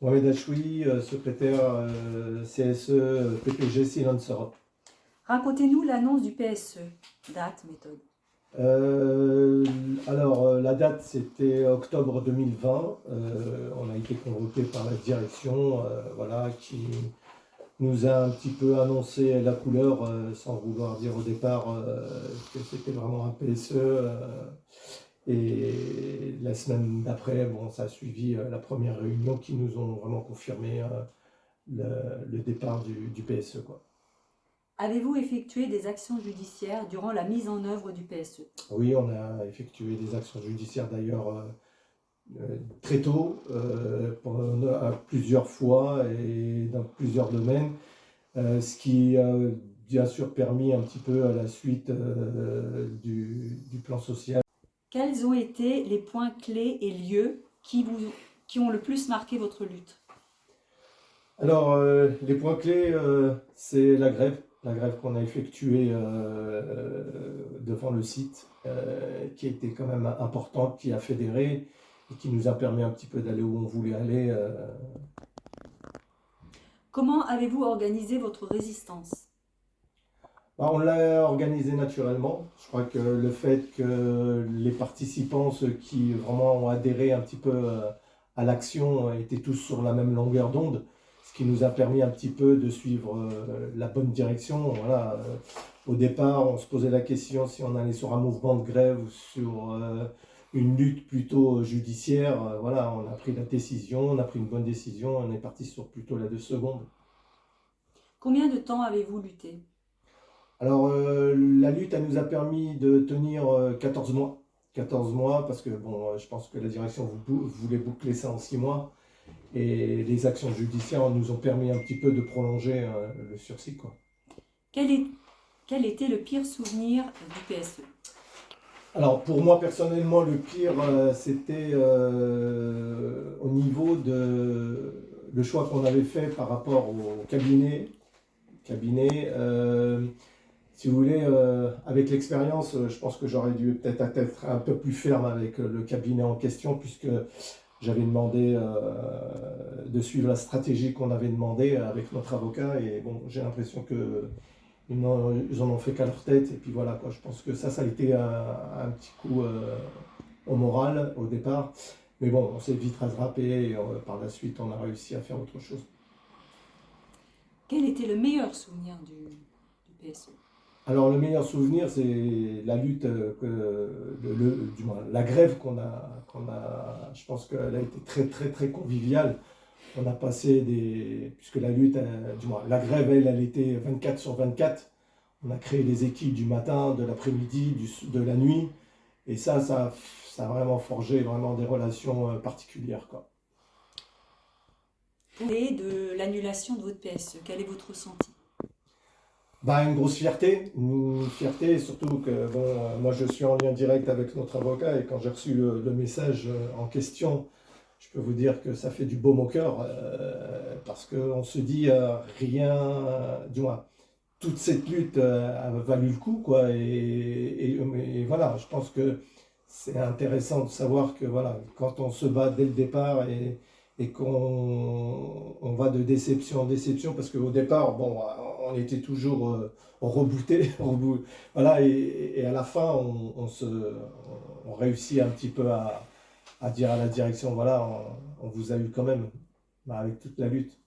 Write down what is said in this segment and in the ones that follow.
Mohamed Achoui, secrétaire CSE PPG Silence Europe. Racontez-nous l'annonce du PSE. Date, méthode. La date c'était octobre 2020. On a été convoqué par la direction qui nous a un petit peu annoncé la couleur sans vouloir dire au départ que c'était vraiment un PSE. Et la semaine d'après, ça a suivi la première réunion qui nous ont vraiment confirmé le départ du PSE, quoi. Avez-vous effectué des actions judiciaires durant la mise en œuvre du PSE? Oui, on a effectué des actions judiciaires d'ailleurs très tôt, plusieurs fois et dans plusieurs domaines, ce qui a bien sûr permis un petit peu à la suite du plan social. Quels ont été les points clés et lieux qui ont le plus marqué votre lutte? Alors, les points clés, c'est la grève qu'on a effectuée devant le site, qui a été quand même importante, qui a fédéré et qui nous a permis un petit peu d'aller où on voulait aller. Comment avez-vous organisé votre résistance? On l'a organisé naturellement. Je crois que le fait que les participants, ceux qui vraiment ont adhéré un petit peu à l'action, étaient tous sur la même longueur d'onde, ce qui nous a permis un petit peu de suivre la bonne direction. Voilà. Au départ, on se posait la question si on allait sur un mouvement de grève ou sur une lutte plutôt judiciaire. Voilà, on a pris la décision, on a pris une bonne décision, on est parti sur plutôt la 2 secondes. Combien de temps avez-vous lutté? Alors, la lutte, elle nous a permis de tenir 14 mois. 14 mois, parce que je pense que la direction voulait boucler ça en 6 mois. Et les actions judiciaires nous ont permis un petit peu de prolonger le sursis, quoi. Quel était le pire souvenir du PSE? Alors, pour moi, personnellement, le pire, c'était au niveau de le choix qu'on avait fait par rapport au cabinet. Si vous voulez, avec l'expérience, je pense que j'aurais dû peut-être être un peu plus ferme avec le cabinet en question, puisque j'avais demandé de suivre la stratégie qu'on avait demandé avec notre avocat. Et j'ai l'impression qu'ils en ont fait qu'à leur tête. Et puis voilà, quoi. Je pense que ça a été un petit coup au moral au départ. Mais bon, on s'est vite rattrapé et par la suite, on a réussi à faire autre chose. Quel était le meilleur souvenir du PSE? Alors le meilleur souvenir, c'est la lutte, du moins la grève je pense qu'elle a été très très très conviviale. On a passé puisque la lutte, du moins la grève, elle était 24 sur 24. On a créé des équipes du matin, de l'après-midi, de la nuit. Et ça a vraiment forgé vraiment des relations particulières, quoi. Et de l'annulation de votre PSE, quel est votre ressenti? Une grosse fierté, surtout que moi je suis en lien direct avec notre avocat et quand j'ai reçu le message en question, je peux vous dire que ça fait du baume au cœur parce qu'on se dit du moins, toute cette lutte a valu le coup, quoi. Et voilà, je pense que c'est intéressant de savoir que voilà, quand on se bat dès le départ et qu'on va de déception en déception, parce qu'au départ, on était toujours rebooté, voilà, et à la fin, on réussit un petit peu à dire à la direction, voilà, on vous a eu quand même, avec toute la lutte.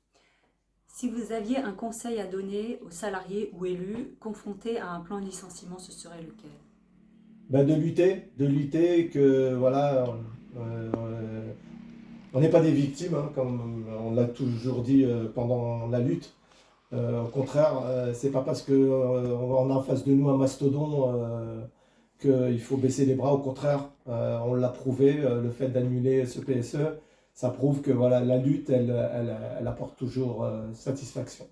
Si vous aviez un conseil à donner aux salariés ou élus confrontés à un plan de licenciement, ce serait lequel? De lutter, que voilà, on n'est pas des victimes, hein, comme on l'a toujours dit pendant la lutte. Au contraire, c'est pas parce qu'on a en face de nous un mastodon qu'il faut baisser les bras. Au contraire, on l'a prouvé, le fait d'annuler ce PSE, ça prouve que voilà, la lutte, elle apporte toujours satisfaction.